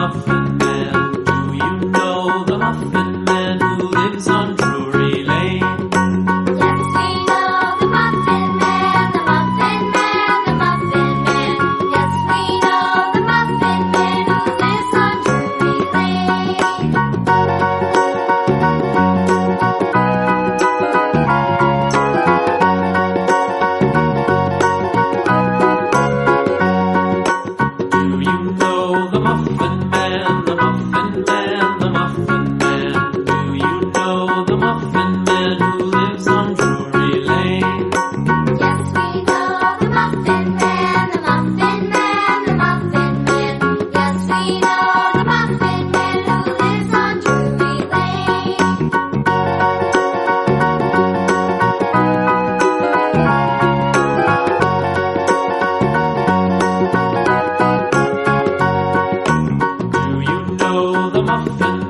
Muffin Man? Do you know the Muffin Man who lives on Drury Lane? Yes, we know the Muffin Man, the Muffin Man, the Muffin Man. Yes, we know the Muffin Man who lives on Drury Lane. Do you know the Muffin Man, the Muffin Man, the Muffin Man? Do you know the Muffin Man who lives on Drury Lane? Yes, we know the Muffin Man, the Muffin Man, the Muffin Man. Yes, we know the Muffin Man who lives on Drury Lane. Do you know the Muffin